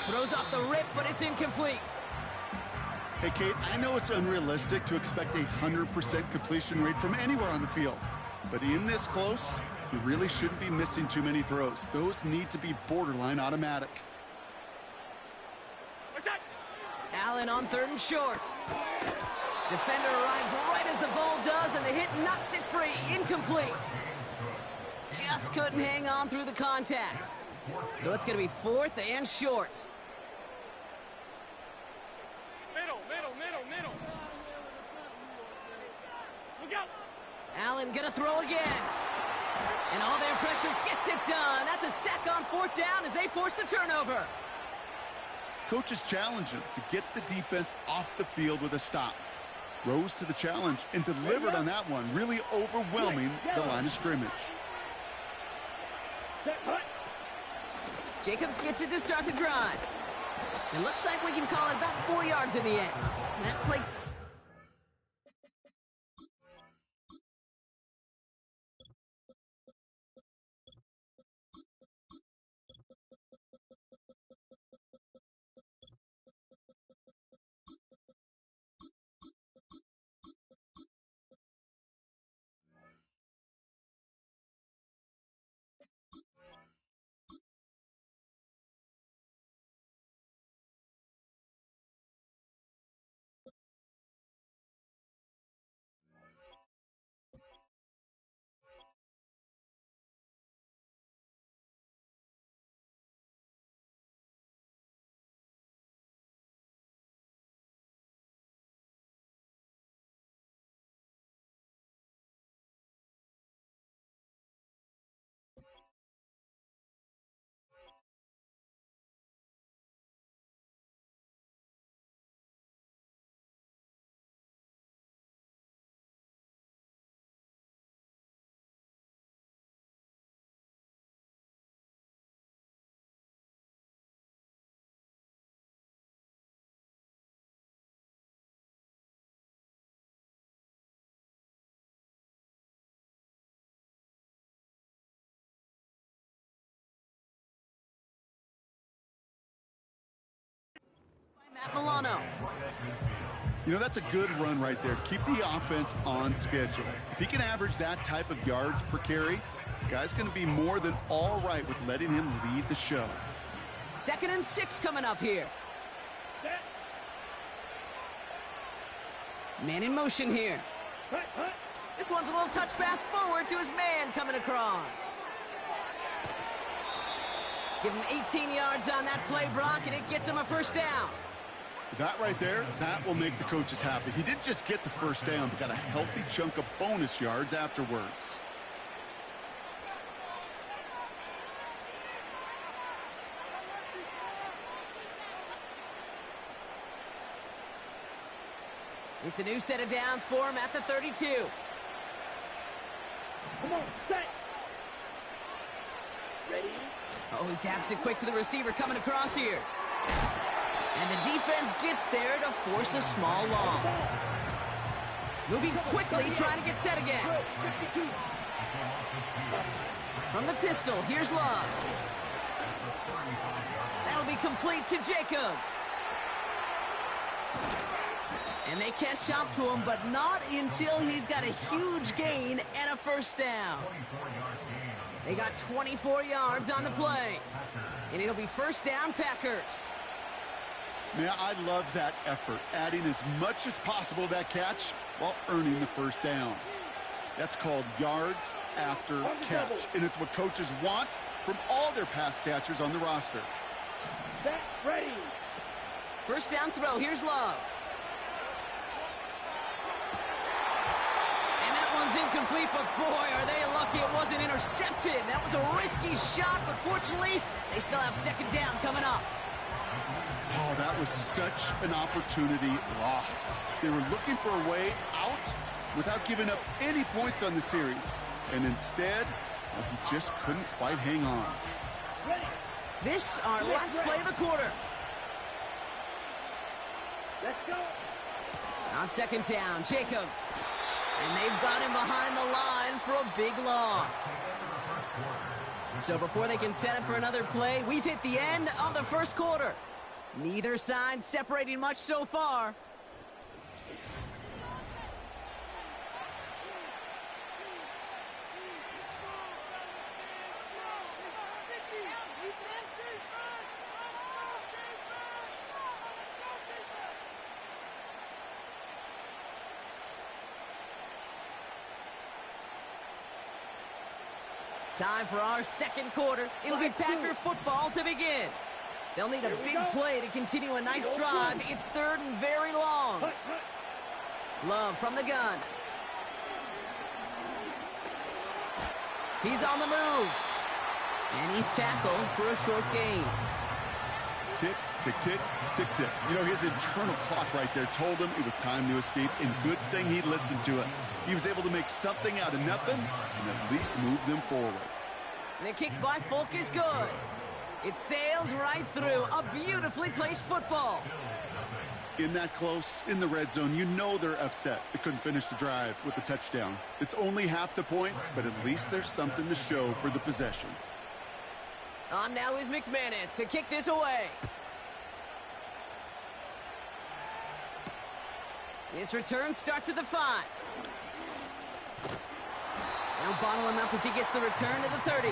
Throws off the rip, but it's incomplete. Hey, Kate, I know it's unrealistic to expect a 100% completion rate from anywhere on the field. But in this close, you really shouldn't be missing too many throws. Those need to be borderline automatic. Allen on 3rd and short. Defender arrives right as the ball does, and the hit knocks it free. Incomplete. Just couldn't hang on through the contact. So it's going to be 4th and short. Middle. Look out. Allen gonna throw again. And all their pressure gets it done. That's a sack on 4th down as they force the turnover. Coaches challenge him to get the defense off the field with a stop. Rose to the challenge and delivered on that one, really overwhelming the line of scrimmage. Jacobs gets it to start the drive. It looks like we can call it about 4 yards in the end. That play... Matt Milano. You know, that's a good run right there. Keep the offense on schedule. If he can average that type of yards per carry, this guy's going to be more than all right with letting him lead the show. 2nd and 6 coming up here. Man in motion here. This one's a little touch pass forward to his man coming across. Give him 18 yards on that play, Brock, and it gets him a 1st down. That right there, that will make the coaches happy. He didn't just get the 1st down, but got a healthy chunk of bonus yards afterwards. It's a new set of downs for him at the 32. Come on, set. Ready? Oh, he taps it quick to the receiver coming across here. And the defense gets there to force a small loss. Moving quickly, trying to get set again. From the pistol, here's Love. That'll be complete to Jacobs. And they can't chop to him, but not until he's got a huge gain and a 1st down. They got 24 yards on the play. And it'll be 1st down, Packers. Man, I love that effort, adding as much as possible to that catch while earning the 1st down. That's called yards after catch, and it's what coaches want from all their pass catchers on the roster. Set, ready. 1st down throw, here's Love. And that one's incomplete, but boy, are they lucky it wasn't intercepted. That was a risky shot, but fortunately, they still have 2nd down coming up. Oh, that was such an opportunity lost. They were looking for a way out without giving up any points on the series. And instead, well, he just couldn't quite hang on. This, our last play of the quarter. Let's go. On 2nd down, Jacobs. And they've got him behind the line for a big loss. So before they can set up for another play, we've hit the end of the 1st quarter. Neither side separating much so far. Time for our second quarter. It'll be Packer football to begin. They'll need a big play to continue a nice drive. It's third and very long. Love from the gun. He's on the move. And he's tackled for a short gain. Tick, tick, tick, tick, tick. You know, his internal clock right there told him it was time to escape, and good thing he listened to it. He was able to make something out of nothing and at least move them forward. The kick by Folk is good. It sails right through. A beautifully placed football. In that close, in the red zone, you know they're upset they couldn't finish the drive with the touchdown. It's only half the points, but at least there's something to show for the possession. On now is McManus to kick this away. His return starts at the 5. They'll bottle him up as he gets the return to the 30.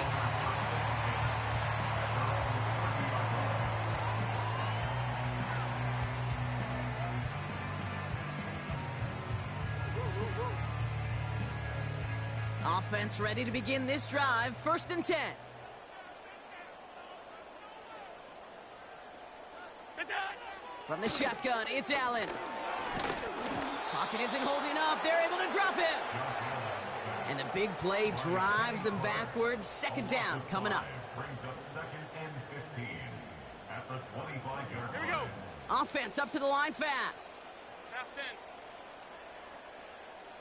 Offense ready to begin this drive. 1st and 10. From the shotgun, it's Allen. Pocket isn't holding up. They're able to drop him. And the big play drives them backwards. 2nd down coming up. Here we go. Offense up to the line fast. Half 10.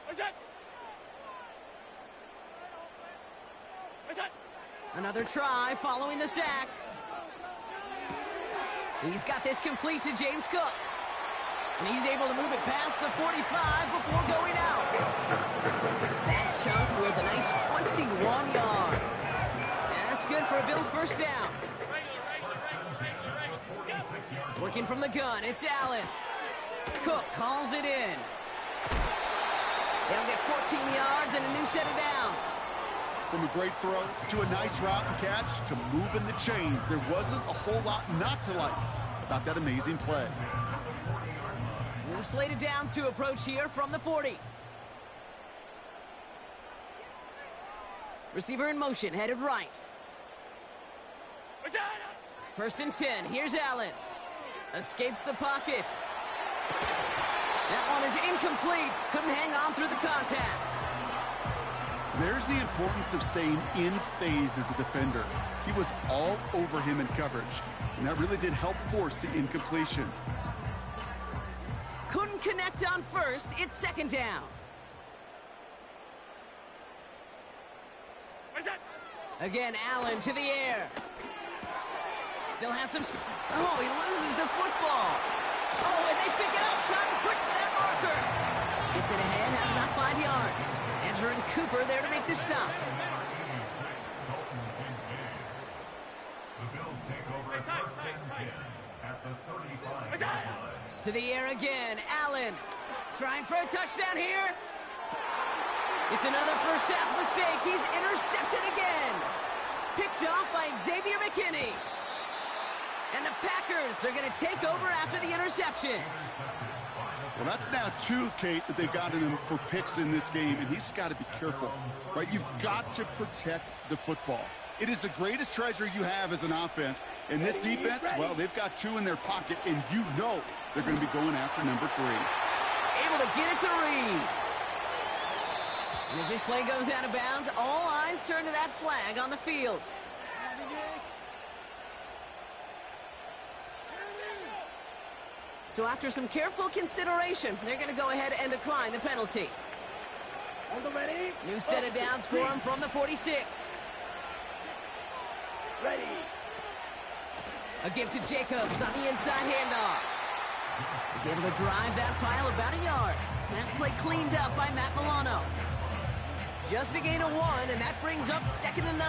What's that? What's that? Another try following the sack. He's got this complete to James Cook. And he's able to move it past the 45 before going out. That chunk with a nice 21 yards. And that's good for a Bills 1st down. Working from the gun, it's Allen. Cook calls it in. They'll get 14 yards and a new set of downs. From a great throw to a nice route and catch to moving the chains, there wasn't a whole lot not to like about that amazing play. New slate of downs to approach here from the 40. Receiver in motion, headed right. 1st and 10, here's Allen. Escapes the pocket. That one is incomplete. Couldn't hang on through the contact. There's the importance of staying in phase as a defender. He was all over him in coverage, and that really did help force the incompletion. Couldn't connect on 1st. It's 2nd down. Again, Allen to the air. Still has some... Oh, he loses the football. Oh, and they pick it up. Time to push for that marker. Gets it ahead, has about 5 yards. Andrew and Cooper there to make the stop. To the air again, Allen. Trying for a touchdown here. It's another 1st half mistake. He's intercepted again. Picked off by Xavier McKinney. And the Packers are going to take over after the interception. Well, that's now 2, Kate, that they've gotten him for picks in this game, and he's got to be careful, right? You've got to protect the football. It is the greatest treasure you have as an offense. And this defense, well, they've got 2 in their pocket, and you know they're going to be going after number 3. Able to get it to Reed. And as this play goes out of bounds, all eyes turn to that flag on the field. So after some careful consideration, they're going to go ahead and decline the penalty. New set of downs for him from the 46. Ready. A give to Jacobs on the inside handoff. He's able to drive that pile about a yard. That play cleaned up by Matt Milano. Just a gain of 1, and that brings up 2nd and 9.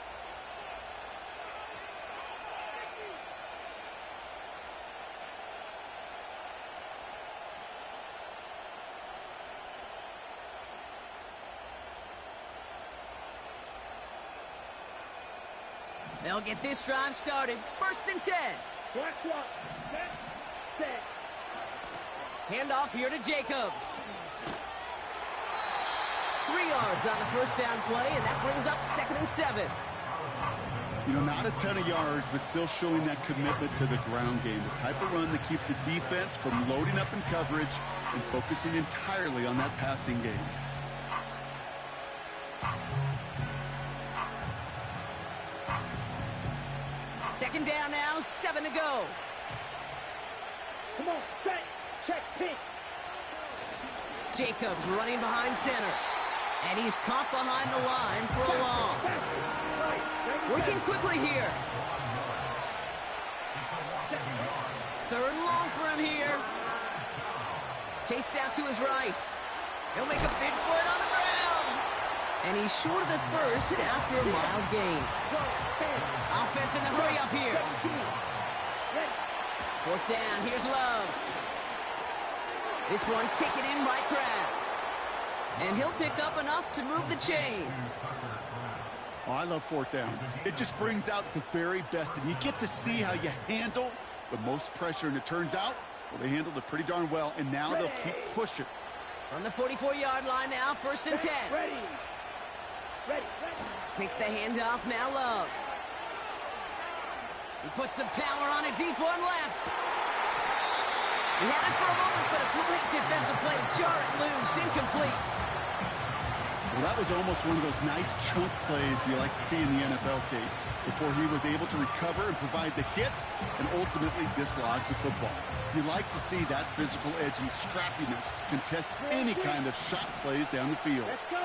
They'll get this drive started. 1st and 10. Watch one. Set. Handoff here to Jacobs. 3 yards on the 1st down play, and that brings up 2nd and 7. You know, not a ton of yards, but still showing that commitment to the ground game. The type of run that keeps the defense from loading up in coverage and focusing entirely on that passing game. Second down now, 7 to go. Come on, set. Check, pink. Jacobs running behind center. And he's caught behind the line for a loss. Working quickly here. 3rd and long for him here. Chased out to his right. He'll make a bid for it on the ground. And he's short of the 1st after a mild gain. Offense in the hurry up here. 4th down, here's Love. This one taken in by Kraft. And he'll pick up enough to move the chains. Oh, I love 4th downs. It just brings out the very best, and you get to see how you handle the most pressure, and it turns out, well, they handled it pretty darn well, and now they'll keep pushing. From the 44-yard line now, 1st and 10. Ready. Kicks the handoff, now Love. He puts some power on a deep one left. He had it for a moment, but a great defensive play to jar it loose, incomplete. Well, that was almost one of those nice chunk plays you like to see in the NFL, Kate, before he was able to recover and provide the hit and ultimately dislodge the football. You like to see that physical edge and scrappiness to contest any kind of shot plays down the field. Let's go.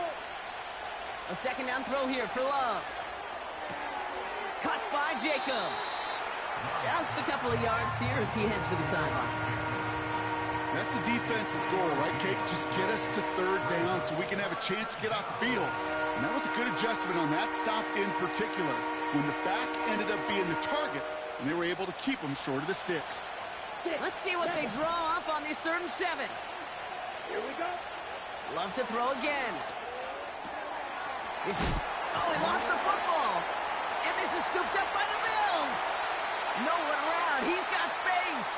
A 2nd down throw here for Love. Cut by Jacobs. Just a couple of yards here as he heads for the sideline. That's a defense's goal, right, Kate? Just get us to 3rd down so we can have a chance to get off the field. And that was a good adjustment on that stop in particular, when the back ended up being the target, and they were able to keep them short of the sticks. Let's see what they draw up on this 3rd and 7. Here we go. Love to throw again. He lost the football. And this is scooped up by the Bills. No one around. He's got space.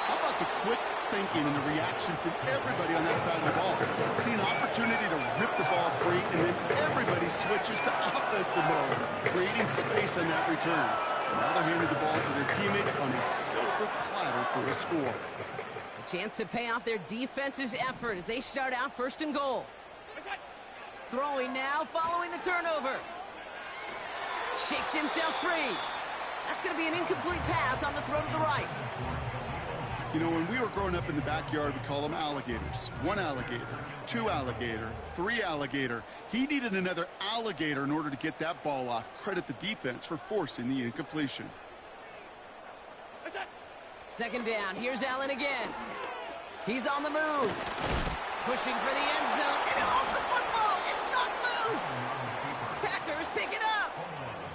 How about the quick thinking and the reaction from everybody on that side of the ball? See an opportunity to rip the ball free, and then everybody switches to offensive mode, creating space on that return. And now they're handing the ball to their teammates on a silver platter for a score. A chance to pay off their defense's effort as they start out 1st and goal. Throwing now, following the turnover. Shakes himself free. That's going to be an incomplete pass on the throw to the right. You know, when we were growing up in the backyard, we call them alligators. 1 alligator, 2 alligator, 3 alligator. He needed another alligator in order to get that ball off. Credit the defense for forcing the incompletion. 2nd down. Here's Allen again. He's on the move. Pushing for the end zone. And he lost the football. It's not loose. Packers pick it up.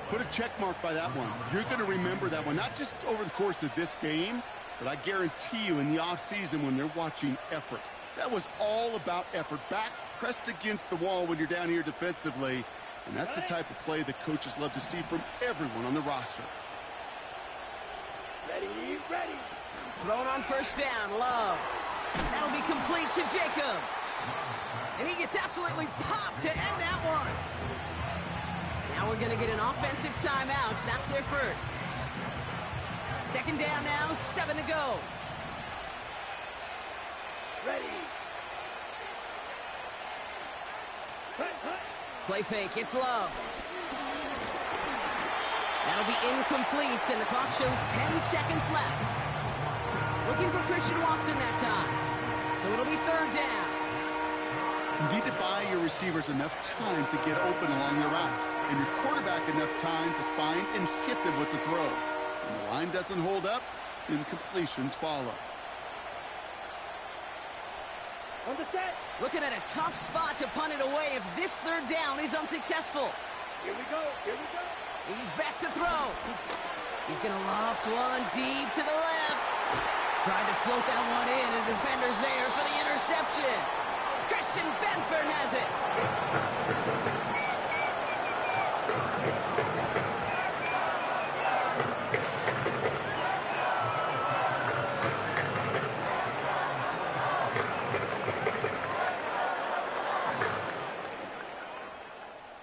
Put a check mark by that one. You're going to remember that one, not just over the course of this game, but I guarantee you in the offseason when they're watching effort. That was all about effort. Backs pressed against the wall when you're down here defensively, and that's the type of play that coaches love to see from everyone on the roster. Ready. Thrown on 1st down, Love. That'll be complete to Jacobs. And he gets absolutely popped to end that one. Now we're going to get an offensive timeout. That's their 1st. 2nd down now, 7 to go. Ready. Play fake, it's Love. That'll be incomplete, and the clock shows 10 seconds left. Looking for Christian Watson that time. So it'll be 3rd down. You need to buy your receivers enough time to get open along their route, and your quarterback enough time to find and hit them with the throw. When the line doesn't hold up, incompletions follow. On the set. Looking at a tough spot to punt it away if this 3rd down is unsuccessful. Here we go. He's back to throw. He's going to loft one deep to the left. Trying to float that one in, and the defender's there for the interception. Christian Benford has it.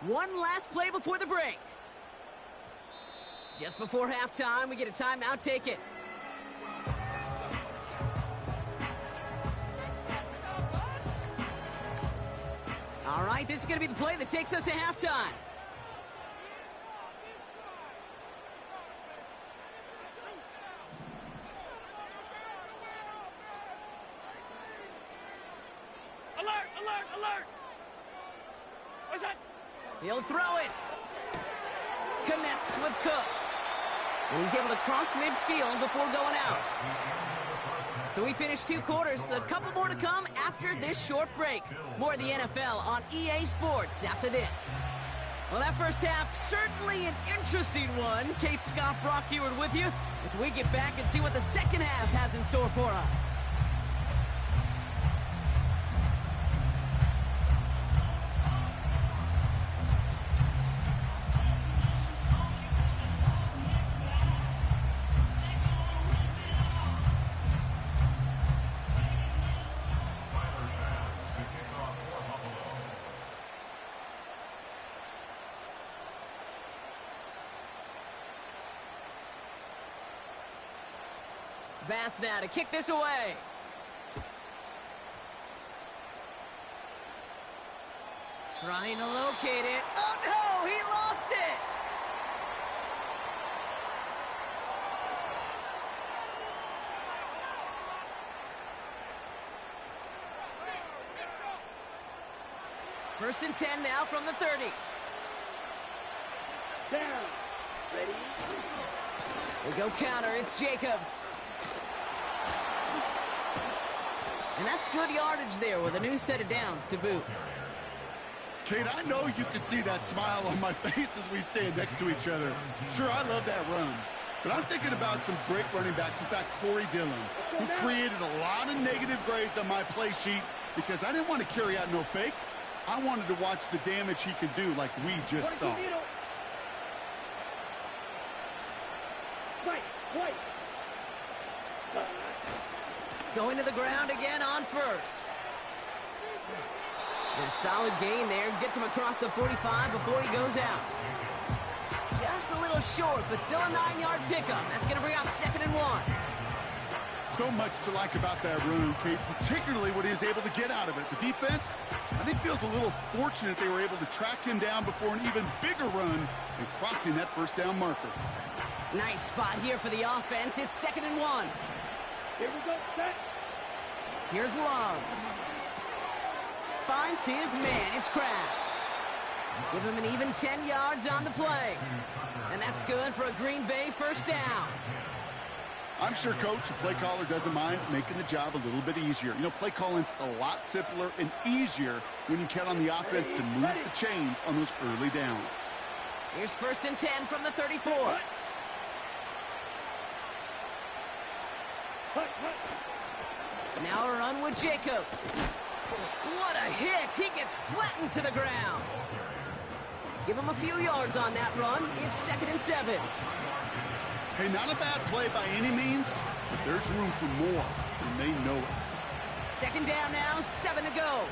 One last play before the break. Just before halftime, we get a timeout. Take it. All right, this is going to be the play that takes us to halftime. Alert, alert, alert! What's that? He'll throw it. Connects with Cook. And he's able to cross midfield before going out. So we finished 2 quarters. A couple more to come after this short break. More of the NFL on EA Sports after this. Well, that first half, certainly an interesting one. Kate, Scott, Brock Ewart with you as we get back and see what the second half has in store for us. Bass now to kick this away. Trying to locate it. Oh, no! He lost it! First and 10 now from the 30. Down. Ready? They go counter. It's Jacobs. And that's good yardage there with a new set of downs to boot. Kate, I know you can see that smile on my face as we stand next to each other. Sure, I love that run. But I'm thinking about some great running backs. In fact, Corey Dillon, who created a lot of negative grades on my play sheet because I didn't want to carry out no fake. I wanted to watch the damage he could do like we just saw. Right, right. Going to the ground again on first. A solid gain there. Gets him across the 45 before he goes out. Just a little short, but still a 9-yard pickup. That's going to bring up 2nd and 1. So much to like about that run, Kate, particularly what he was able to get out of it. The defense, I think, feels a little fortunate they were able to track him down before an even bigger run and crossing that first down marker. Nice spot here for the offense. It's 2nd and 1. Here we go, set. Here's Love. Finds his man. It's Kraft. Give him an even 10 yards on the play. And that's good for a Green Bay first down. I'm sure Coach, the play caller, doesn't mind making the job a little bit easier. You know, play calling's a lot simpler and easier when you count on the offense to move the chains on those early downs. Here's 1st and 10 from the 34. Now a run with Jacobs. What a hit! He gets flattened to the ground. Give him a few yards on that run. It's 2nd and 7. Hey, not a bad play by any means, but there's room for more, and they know it. 2nd down now, 7 to go.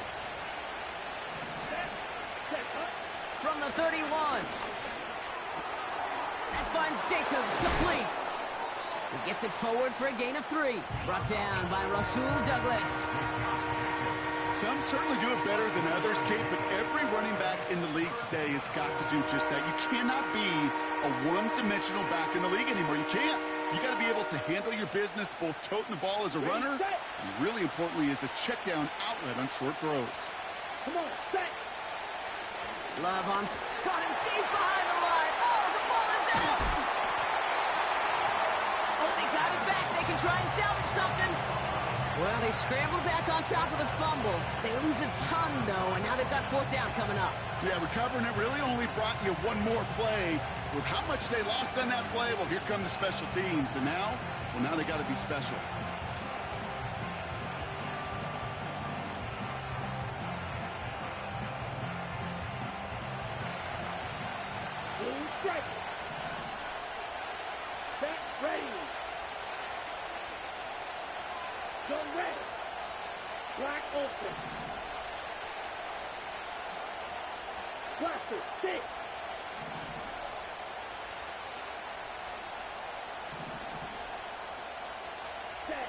From the 31. That finds Jacobs complete. He gets it forward for a gain of 3. Brought down by Rasul Douglas. Some certainly do it better than others, Kate, but every running back in the league today has got to do just that. You cannot be a one-dimensional back in the league anymore. You can't. You got to be able to handle your business, both toting the ball as a runner, and really importantly as a check-down outlet on short throws. Come on, set. Love on. Caught him deep behind the line. Oh, the ball is out. Oh, they got it back. They can try and salvage something. Well, they scrambled back on top of the fumble. They lose a ton, though, and now they've got 4th down coming up. Yeah, recovering it really only brought you one more play. With how much they lost on that play, well, here come the special teams. And now, well, now they got to be special. Blue strike. Set, ready. Go red. Black open. Blaster, sit. Set.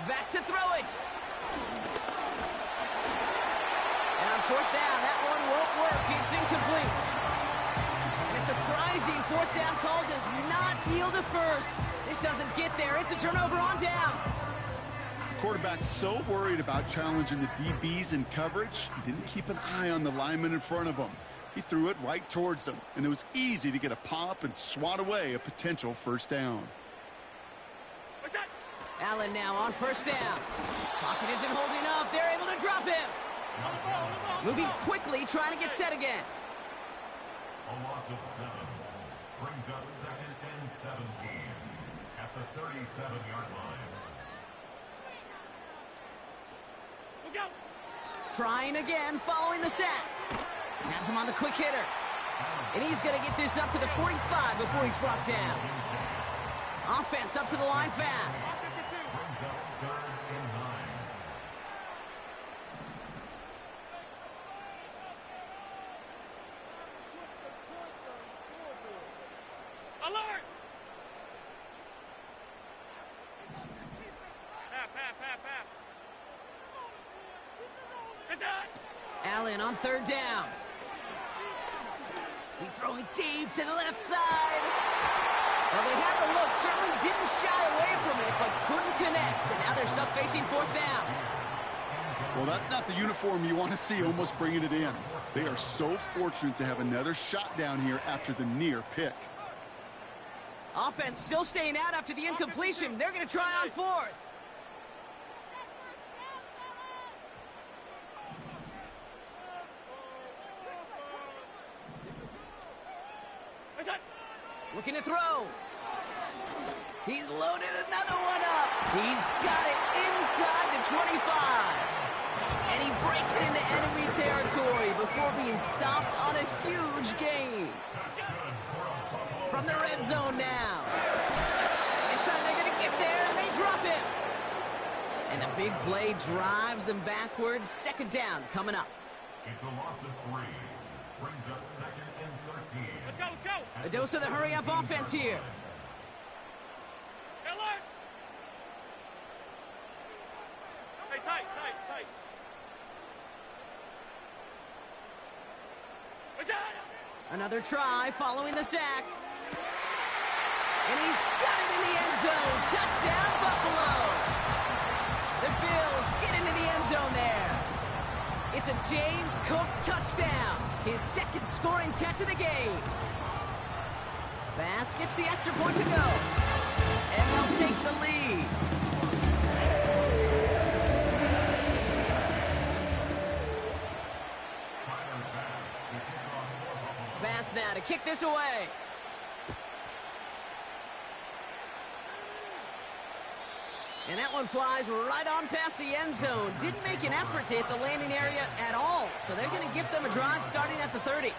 Back to throw it. And on fourth down, that one won't work. It's incomplete. And a surprising fourth down call does not yield a first. This doesn't get there. It's a turnover on downs. Quarterback so worried about challenging the DBs in coverage, he didn't keep an eye on the lineman in front of him. He threw it right towards him, and it was easy to get a pop and swat away a potential first down. What's that? Allen now on first down. Pocket isn't holding up. They're able to drop him. Moving quickly, trying to get set again. A loss of 7 brings up 2nd and 17 at the 37-yard line. Look out. Trying again, following the sack. Has him on the quick hitter. And he's going to get this up to the 45 before he's brought down. Offense up to the line fast. Brings up 3rd and 9. Alert! Half. It's on! Allen on third down. He's throwing deep to the left side. Well, they had the look, certainly didn't shy away from it, but couldn't connect. And now they're stuck facing fourth down. Well, that's not the uniform you want to see almost bringing it in. They are so fortunate to have another shot down here after the near pick. Offense still staying out after the incompletion. They're going to try on fourth. It's on! Looking to throw. He's loaded another one up. He's got it inside the 25. And he breaks into enemy territory before being stopped on a huge gain. From the red zone now. This time they're going to get there, and they drop him. And the big play drives them backwards. Second down coming up. It's a loss of 3. Brings up 2nd and 13. Let's go! A dose of the hurry-up offense here. Alert! Hey, tight. It's on! Another try following the sack. And he's got it in the end zone. Touchdown, Buffalo. The Bills get into the end zone there. It's a James Cook touchdown. His second scoring catch of the game. Bass gets the extra point to go. And they'll take the lead. Bass now to kick this away. And that one flies right on past the end zone. Didn't make an effort to hit the landing area at all. So they're going to give them a drive starting at the 30.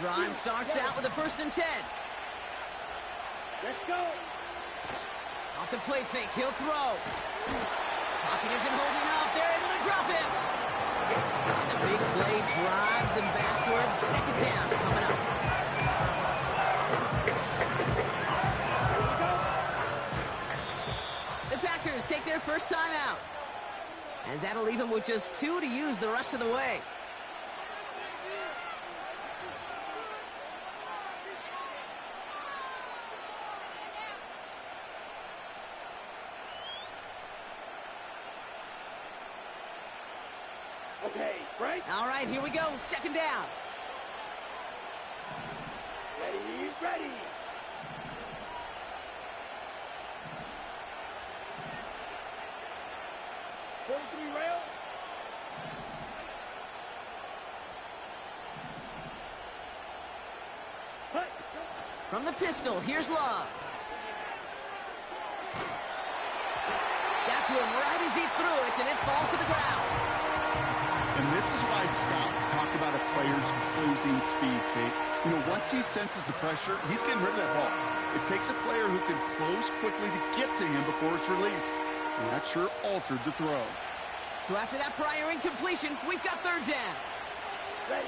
Drive starts out with a 1st and 10. Let's go! Off the play fake, he'll throw. Pocket isn't holding up. They're able to drop him. And the big play drives them backwards. Second down coming up. The Packers take their first time out. As that'll leave them with just 2 to use the rest of the way. Okay, right? All right, here we go. Second down. Ready. 43 rail. Hut. From the pistol, here's Love. Got to him right as he threw it, and it falls to the ground. And this is why scouts talk about a player's closing speed, Kate. You know, once he senses the pressure, he's getting rid of that ball. It takes a player who can close quickly to get to him before it's released. And that sure altered the throw. So after that prior incompletion, we've got third down. Ready.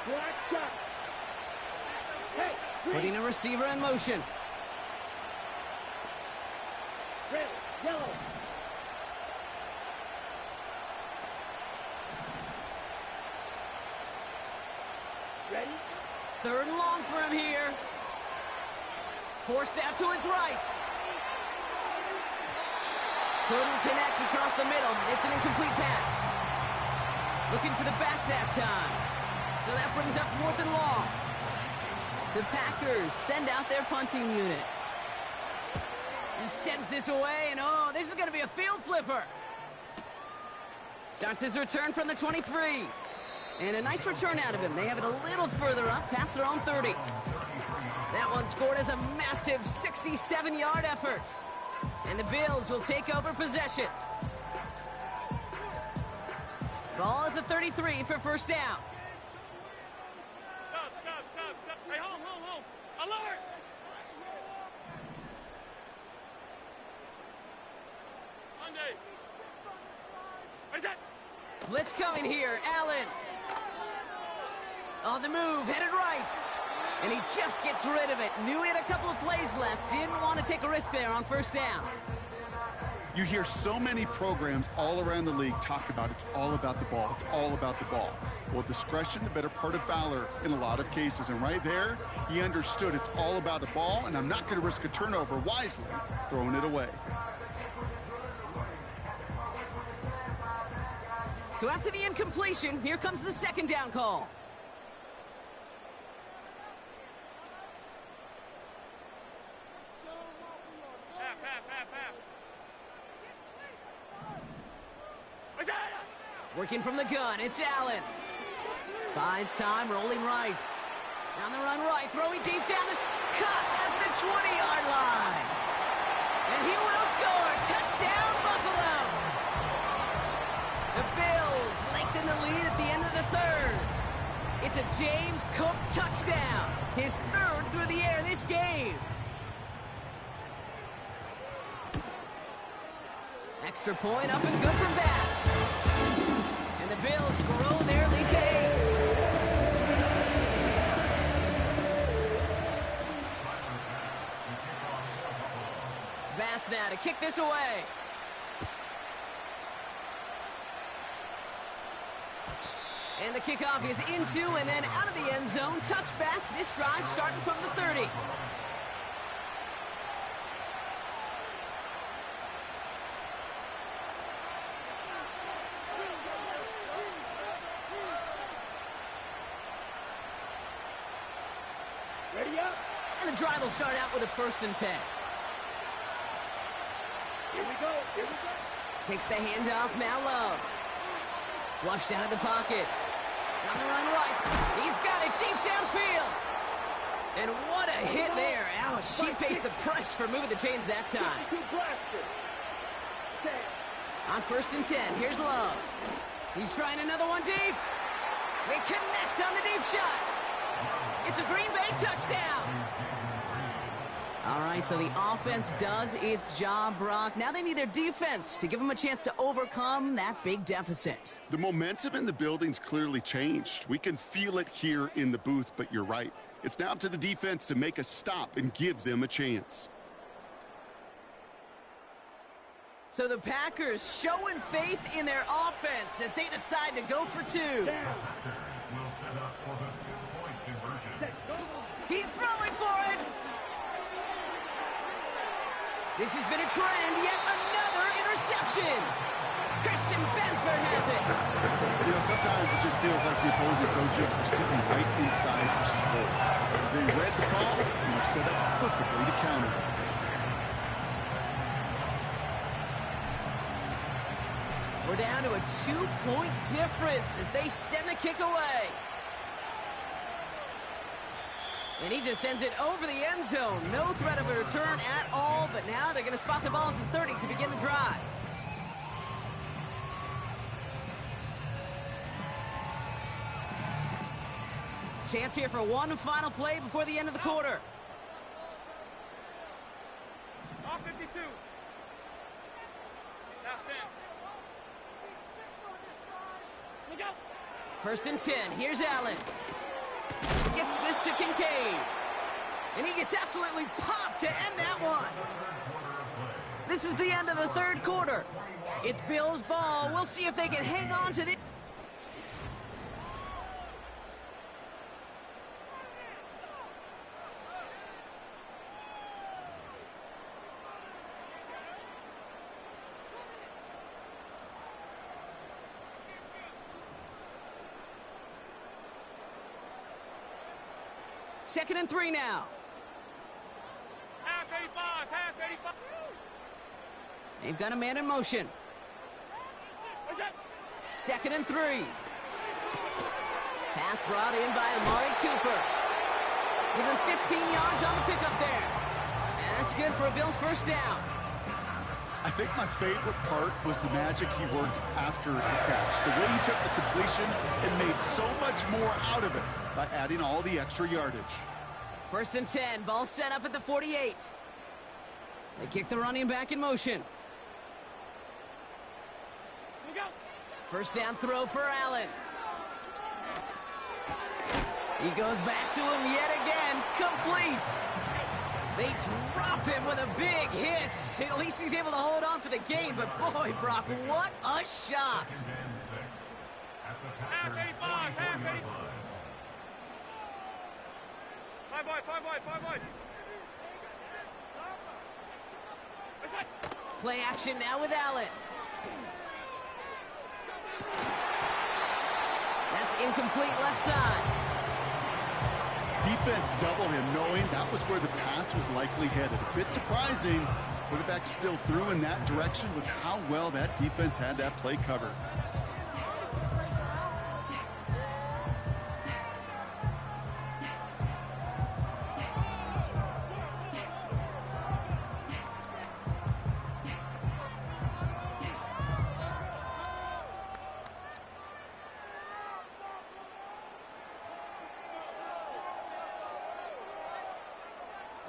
Black shot. Hey, green. Putting a receiver in motion. Red, yellow. Ready? Third and long for him here. Forced out to his right. Couldn't connect across the middle. It's an incomplete pass. Looking for the back that time. So that brings up 4th and long. The Packers send out their punting unit. He sends this away, and oh, this is going to be a field flipper. Starts his return from the 23. And a nice return out of him. They have it a little further up, past their own 30. That one scored as a massive 67-yard effort. And the Bills will take over possession. Ball at the 33 for first down. Stop. Hey, home. Alert! Monday. What is that? Blitz coming here. Allen. On the move, headed right. And he just gets rid of it. Knew he had a couple of plays left. Didn't want to take a risk there on first down. You hear so many programs all around the league talk about it's all about the ball. It's all about the ball. Well, discretion, the better part of valor in a lot of cases. And right there, he understood it's all about the ball, and I'm not going to risk a turnover wisely, throwing it away. So after the incompletion, here comes the second down call. Working from the gun, it's Allen. Buys time, rolling right. Down the run right, throwing deep down this cut at the 20-yard line. And he will score. Touchdown, Buffalo. The Bills lengthen the lead at the end of the third. It's a James Cook touchdown. His third through the air this game. Extra point up and good for Bass. And the Bills grow their lead to 8. Bass now to kick this away. And the kickoff is into and then out of the end zone. Touchback. This drive starting from the 30. Ready up. And the drive will start out with a 1st and 10. Here we go. Takes the handoff, now Love. Flushed out of the pocket. Down the run right. He's got it deep downfield. And what a hit there. Ouch, she faced the press for moving the chains that time. On 1st and 10, here's Love. He's trying another one deep. They connect on the deep shot. It's a Green Bay touchdown. All right, so the offense does its job, Brock. Now they need their defense to give them a chance to overcome that big deficit. The momentum in the building's clearly changed. We can feel it here in the booth, but you're right. It's now up to the defense to make a stop and give them a chance. So the Packers showing faith in their offense as they decide to go for 2. Will set up for the 2-point conversion. He's throwing for it. This has been a trend, yet another interception. Christian Benford has it. You know, sometimes it just feels like the opposing coaches are sitting right inside their sport. They read the call and are set up perfectly to counter it. We're down to a 2-point difference as they send the kick away. And he just sends it over the end zone. No threat of a return at all, but now they're going to spot the ball at the 30 to begin the drive. Chance here for one final play before the end of the quarter. All 52. Last 10. Look out. 1st and 10. Here's Allen. Gets this to Kincaid. And he gets absolutely popped to end that one. This is the end of the 3rd quarter. It's Bills ball. We'll see if they can hang on to this. Second and 3 now. Half 85. Half 85. They've got a man in motion. What's that? 2nd and 3. Pass brought in by Amari Cooper. Give him 15 yards on the pickup there. And that's good for a Bills 1st down. I think my favorite part was the magic he worked after the catch. The way he took the completion and made so much more out of it by adding all the extra yardage. 1st and 10. Ball set up at the 48. They kick the running back in motion. Look out. 1st down throw for Allen. He goes back to him yet again. Complete. They drop him with a big hit. At least he's able to hold on for the game. But boy, Brock, what a shot. Half 85. Half 85. 5 wide. 5 wide. 5 wide. What's that? Play action now with Allen. That's incomplete left side. Defense doubled him, knowing that was where the pass was likely headed. A bit surprising. Quarterback still threw in that direction with how well that defense had that play covered.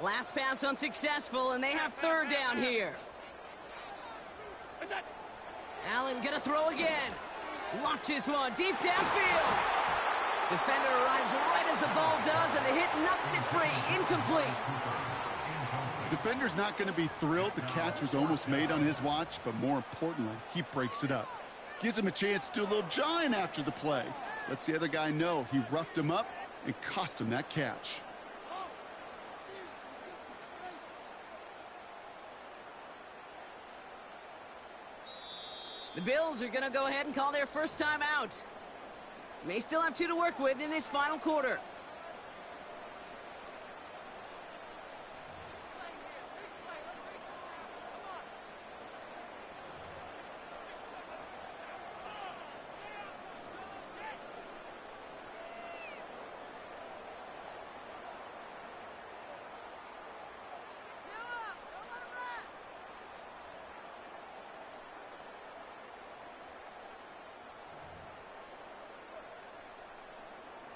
Last pass unsuccessful, and they have 3rd down here. What's that? Allen gonna throw again. Launches one deep downfield. Defender arrives right as the ball does, and the hit knocks it free. Incomplete. Defender's not going to be thrilled the catch was almost made on his watch, but more importantly, he breaks it up. Gives him a chance to do a little jawing after the play. Lets the other guy know he roughed him up and cost him that catch. The Bills are going to go ahead and call their 1st time out. May still have 2 to work with in this final quarter.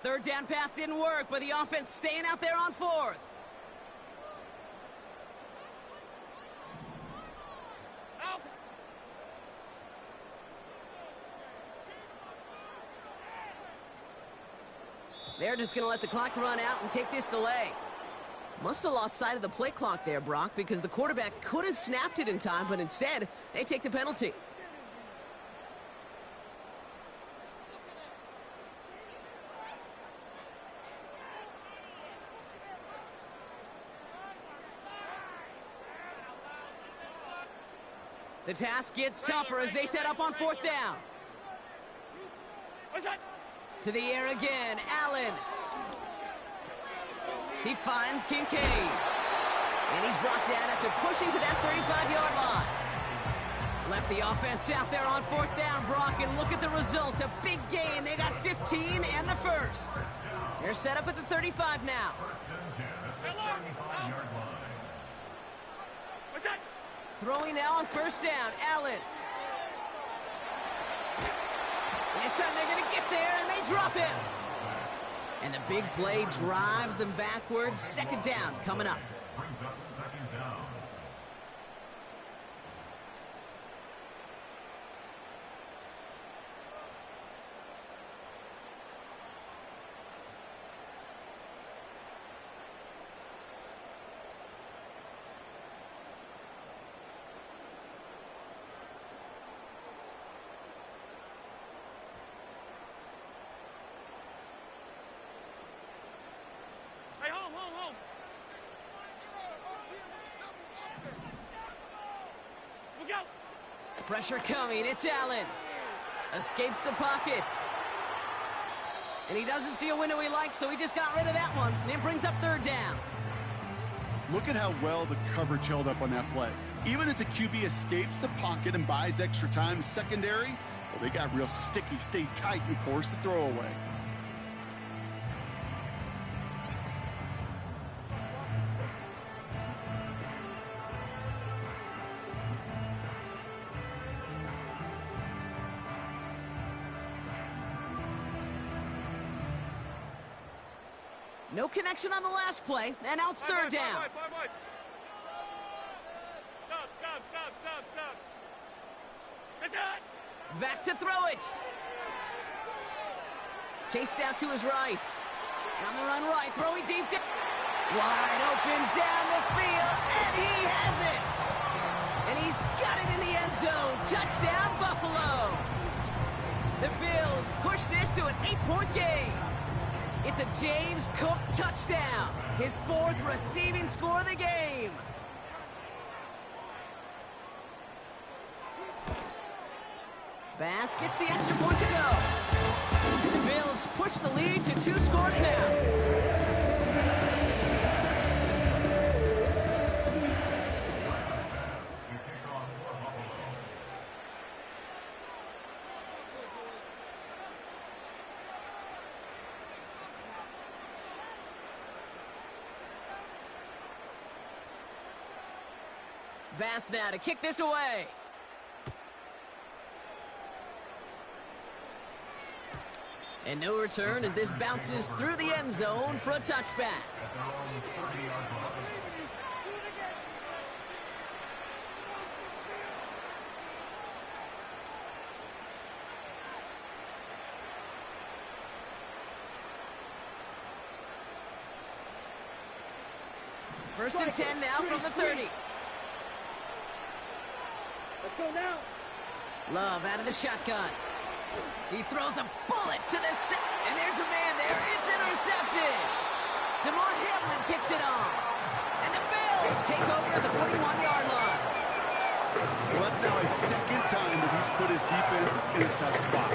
Third down pass didn't work, but the offense staying out there on 4th. Out. They're just going to let the clock run out and take this delay. Must have lost sight of the play clock there, Brock, because the quarterback could have snapped it in time, but instead, they take the penalty. The task gets tougher as they set up on 4th down. What's that? To the air again, Allen. He finds Kincaid. And he's brought down after pushing to that 35-yard line. Left the offense out there on 4th down, Brock, and look at the result. A big gain. They got 15 and the 1st. They're set up at the 35 now. What's that? Throwing now on 1st down, Allen. This time they're going to get there, and they drop him. And the big play drives them backwards. Second down coming up. Brings up second down. Pressure coming. It's Allen. Escapes the pocket. And he doesn't see a window he likes, so he just got rid of that one. And it brings up third down. Look at how well the coverage held up on that play. Even as the QB escapes the pocket and buys extra time secondary, well, they got real sticky, stayed tight, and forced the throw away. No connection on the last play, and now it's third down. Back to throw it. Chased out to his right. On the run right, throwing deep. Wide open down the field, and he has it. And he's got it in the end zone. Touchdown, Buffalo. The Bills push this to an 8-point game. It's a James Cook touchdown. His 4th receiving score of the game. Bass gets the extra point to go. And the Bills push the lead to 2 scores now. Bass now to kick this away. And no return as this bounces through the end zone for a touchback. First and 10 now from the 30. Let's go now. Love out of the shotgun. He throws a bullet to the set. And there's a man there. It's intercepted. DeMar Hamlin kicks it off. And the Bills take over at the 41-yard line. Well, that's now his second time that he's put his defense in a tough spot.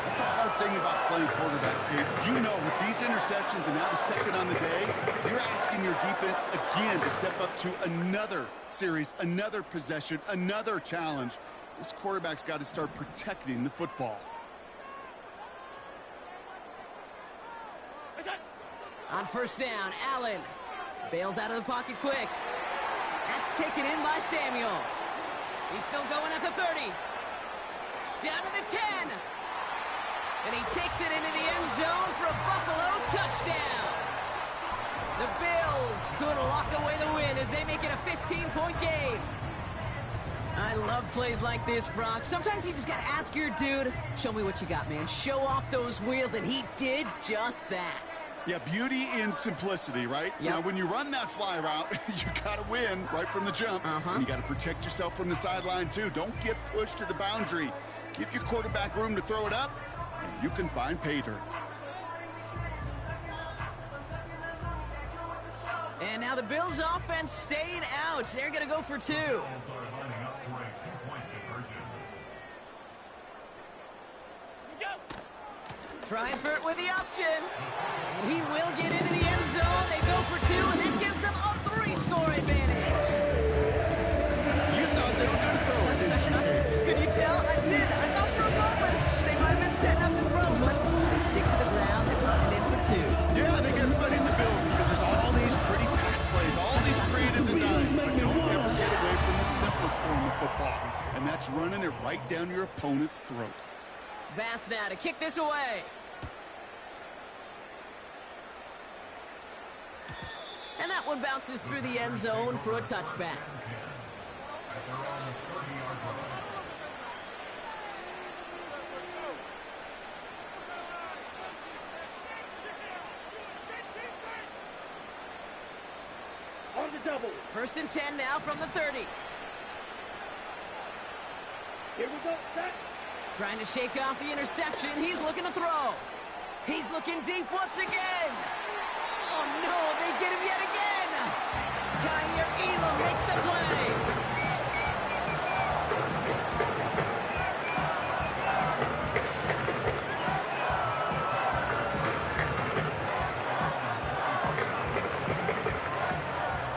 That's a hard thing about playing quarterback, Kate. You know, with these interceptions and now the second on the day, you're asking your defense again to step up to another series, another possession, another challenge. This quarterback's got to start protecting the football. On first down, Allen bails out of the pocket quick. That's taken in by Samuel. He's still going at the 30. Down to the 10. And he takes it into the end zone for a Buffalo touchdown. The Bills could lock away the win as they make it a 15-point game. I love plays like this, Brock. Sometimes you just got to ask your dude, show me what you got, man. Show off those wheels, and he did just that. Yeah, beauty in simplicity, right? Yep. Now, when you run that fly route, you got to win right from the jump. And you got to protect yourself from the sideline, too. Don't get pushed to the boundary. Give your quarterback room to throw it up, and you can find pay dirt. And now the Bills offense staying out. They're going to go for 2. Freifert with the option. And he will get into the end zone. They go for 2, and that gives them a 3-score advantage. You thought they were going to throw it, didn't you? Could you tell? I did. I thought for a moment they might have been setting up to throw, but they stick to the ground and run it in for 2. Yeah, I think everybody in the building, because there's all these pretty pass plays, all these creative designs, but don't ever get away from the simplest form of football, and that's running it right down your opponent's throat. Bass now to kick this away. And that one bounces through the end zone for a touchback. At their own 30-yard line. On the double. 1st and 10 now from the 30. Here we go. Set. Trying to shake off the interception. He's looking to throw. He's looking deep once again. Oh, no, they get him yet again. Kyer Elam makes the play.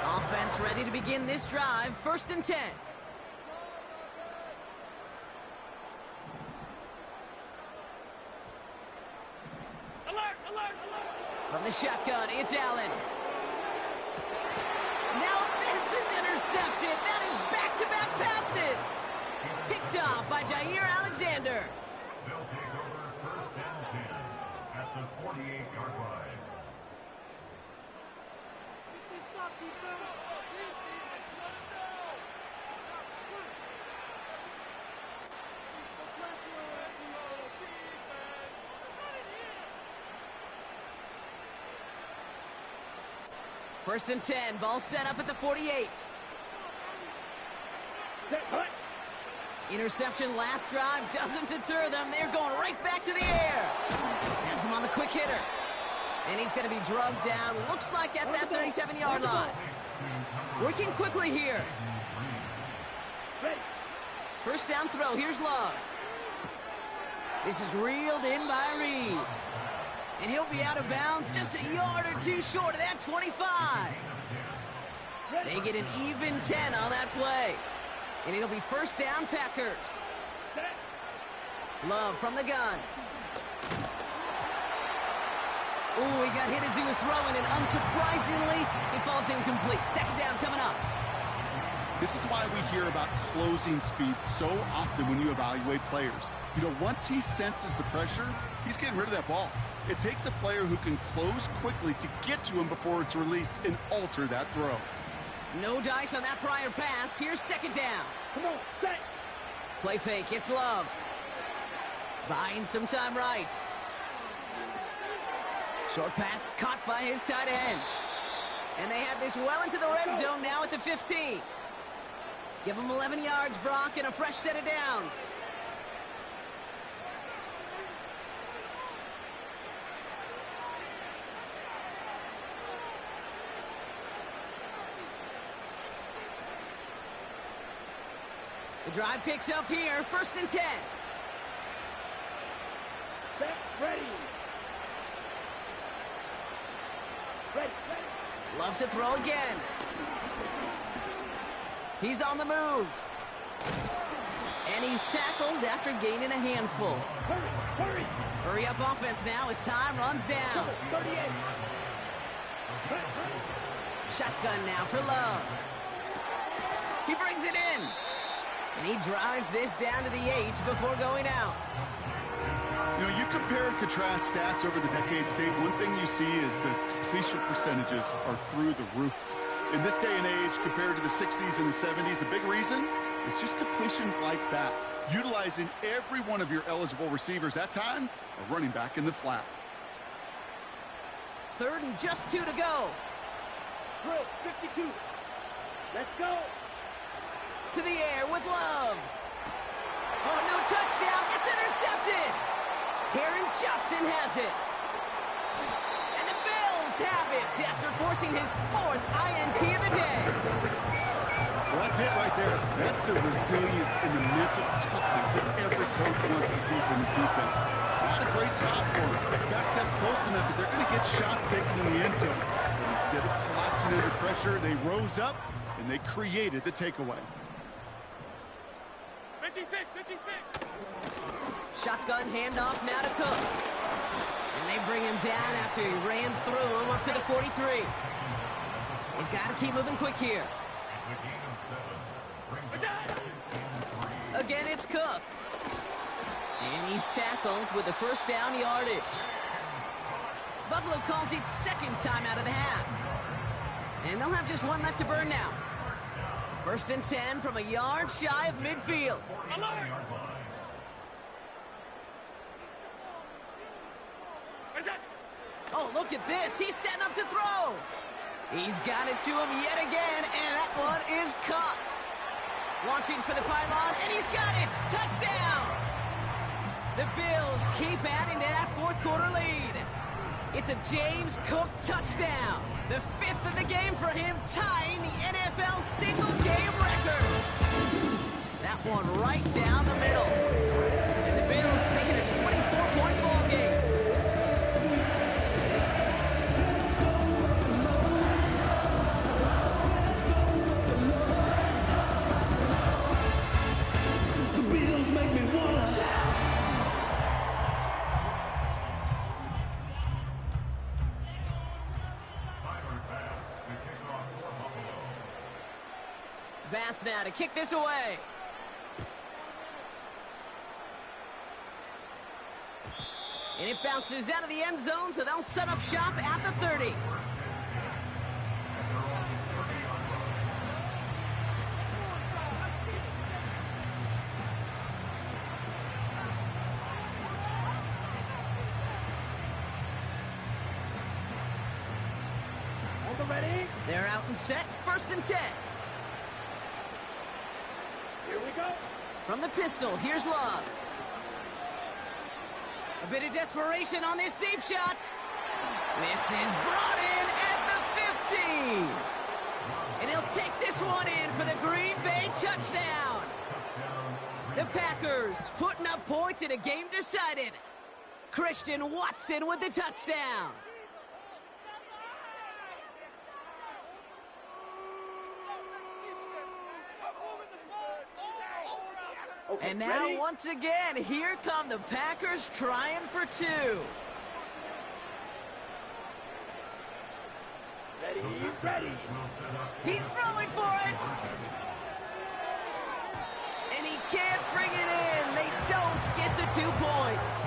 Offense ready to begin this drive. 1st and 10. From the shotgun, it's Allen. Now this is intercepted. That is back-to-back passes. Picked off by Jair Alexander. They'll take over 1st and 10 at the 48-yard line. First and 10, ball set up at the 48. Set. Hut. Interception last drive doesn't deter them. They're going right back to the air. Has him on the quick hitter. And he's going to be drugged down, looks like at that 37-yard line. Working quickly here. Ready. 1st down throw, here's Love. This is reeled in by Reed. And he'll be out of bounds just a yard or two short of that 25. They get an even 10 on that play. And it'll be 1st down Packers. Set. Love from the gun. Ooh, he got hit as he was throwing, and unsurprisingly, he falls incomplete. 2nd down coming up. This is why we hear about closing speed so often when you evaluate players. You know, once he senses the pressure, he's getting rid of that ball. It takes a player who can close quickly to get to him before it's released and alter that throw. No dice on that prior pass. Here's 2nd down. Come on. Set. Play fake. It's Love. Buying some time right. Short pass caught by his tight end. And they have this well into the red zone now at the 15. Give him 11 yards, Brock, and a fresh set of downs. The drive picks up here, 1st and 10. Set. Ready. Ready. Love to throw again. He's on the move. And he's tackled after gaining a handful. Hurry. Hurry up offense now as time runs down. 38. Shotgun now for Love. He brings it in. And he drives this down to the 8 before going out. You know, you compare and contrast stats over the decades, Kate. One thing you see is that completion percentages are through the roof. In this day and age, compared to the 60s and the 70s, a big reason is just completions like that. Utilizing every one of your eligible receivers. That time, a running back in the flat. 3rd and just 2 to go. Drill. 52. Let's go. To the air with Love. Oh, no touchdown. It's intercepted. Taron Johnson has it. And the Bills have it after forcing his 4th INT of the day. Well, that's it right there. That's the resilience and the mental toughness that every coach wants to see from his defense. Not a great spot for him. Backed up close enough that they're going to get shots taken in the end zone. But instead of collapsing under pressure, they rose up and they created the takeaway. 56. Shotgun handoff now to Cook. And they bring him down after he ran through him up to the 43. They've got to keep moving quick here. It's a gain of 7. Brings up 2nd and 3. Again, it's Cook. And he's tackled with the 1st down yardage. Buffalo calls it 2nd time out of the half. And they'll have just one left to burn now. 1st and 10 from a yard shy of midfield. Oh, look at this. He's setting up to throw. He's got it to him yet again, and that one is caught. Launching for the pylon, and he's got it. Touchdown. The Bills keep adding to that fourth quarter lead. It's a James Cook touchdown. The 5th of the game for him, tying the NFL single-game record. That one right down the middle. And the Bills make it a 24-point ball game. The Bills make me wanna shout. Bass now to kick this away. And it bounces out of the end zone, so they'll set up shop at the 30. On the ready. They're out and set, 1st and 10. Here we go. From the pistol, here's Love. A bit of desperation on this deep shot. This is brought in at the 15. And he'll take this one in for the Green Bay touchdown. The Packers putting up points in a game decided. Christian Watson with the touchdown. Okay, And now, ready? once again, here come the Packers trying for 2. Ready, ready. He's throwing for it. And he can't bring it in. They don't get the 2 points.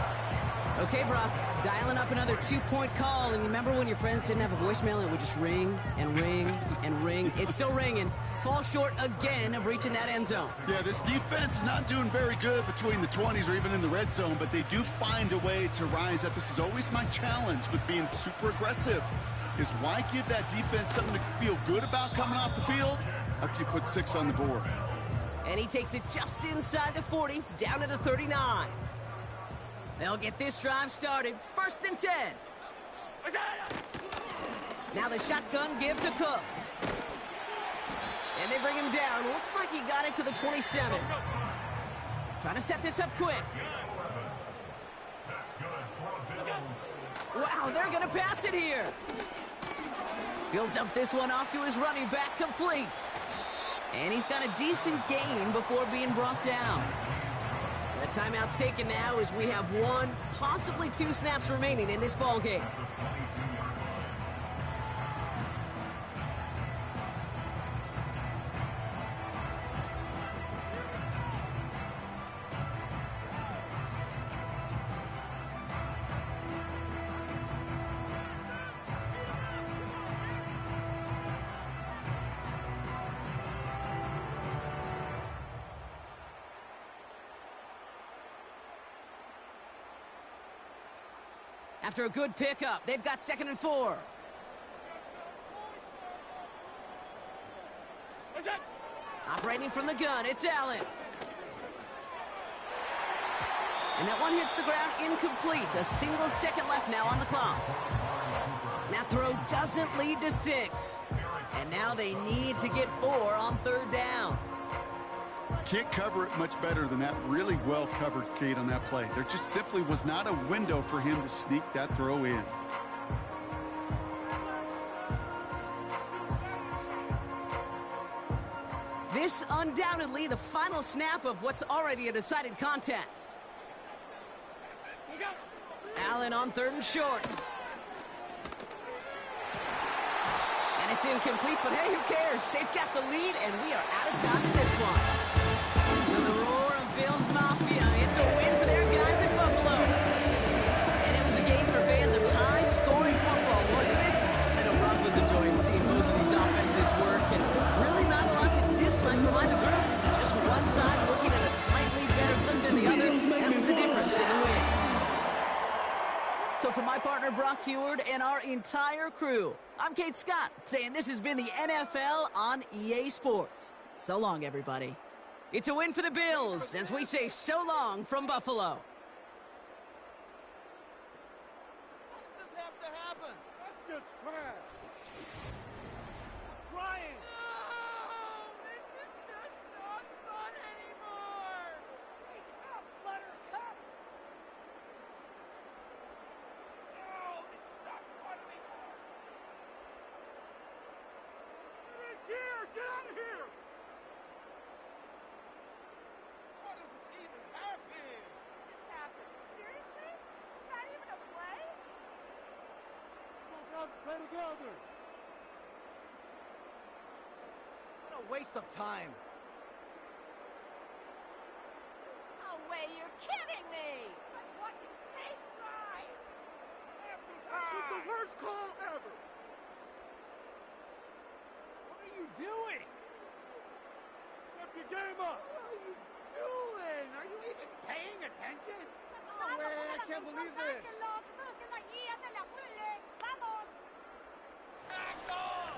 Okay, Brock, dialing up another 2-point call. And you remember when your friends didn't have a voicemail and it would just ring and ring and ring? It's still ringing. Fall short again of reaching that end zone. Yeah, this defense is not doing very good between the 20s or even in the red zone, but they do find a way to rise up. This is always my challenge with being super aggressive, is why give that defense something to feel good about coming off the field after you put 6 on the board. And he takes it just inside the 40, down to the 39. They'll get this drive started. 1st and 10. Now the shotgun give to Cook. And they bring him down. Looks like he got it to the 27. Trying to set this up quick. Wow, they're going to pass it here. He'll dump this one off to his running back, complete. And he's got a decent gain before being brought down. The timeout's taken now as we have 1, possibly 2 snaps remaining in this ball game. After a good pickup, they've got 2nd and 4. Operating from the gun, it's Allen. And that one hits the ground incomplete. A single second left now on the clock. That throw doesn't lead to 6. And now they need to get 4 on 3rd down. Can't cover it much better than that really well-covered Kate on that play. There just simply was not a window for him to sneak that throw in. This undoubtedly the final snap of what's already a decided contest. Allen on 3rd and short. And it's incomplete, but hey, who cares? They've got the lead, and we are out of time in this one. So the roar of Bills Mafia, it's a win for their guys in Buffalo. And it was a game for fans of high-scoring football, wasn't it? I know Brock was enjoying seeing both of these offenses So for my partner, Brock Heward, and our entire crew, I'm Kate Scott, saying this has been the NFL on EA Sports. So long, everybody. It's a win for the Bills, as we say so long from Buffalo. Why does this have to happen? That's just trash. Brian! No! This is just not fun anymore! Wake up, Buttercup! No, this is not fun anymore! Get in gear! Get out of here! How does this even happen? This happened. Seriously? Is that even a play? Come on, guys, play together! What a waste of time. No way, you're kidding me! It's like watching paint dry! Have some This is the time. worst call ever! What are you doing? Step your game up! What are you doing? Are you even paying attention? No way, I can't believe this. Tackle!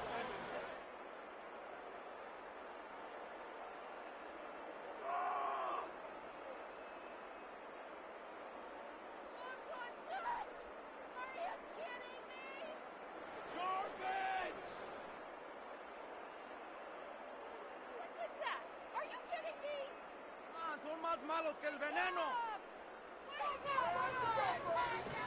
Oh! What was that? Are you kidding me? Garbage! What was that? Are you kidding me? Ah, son más malos que el veneno. Stop! Stop!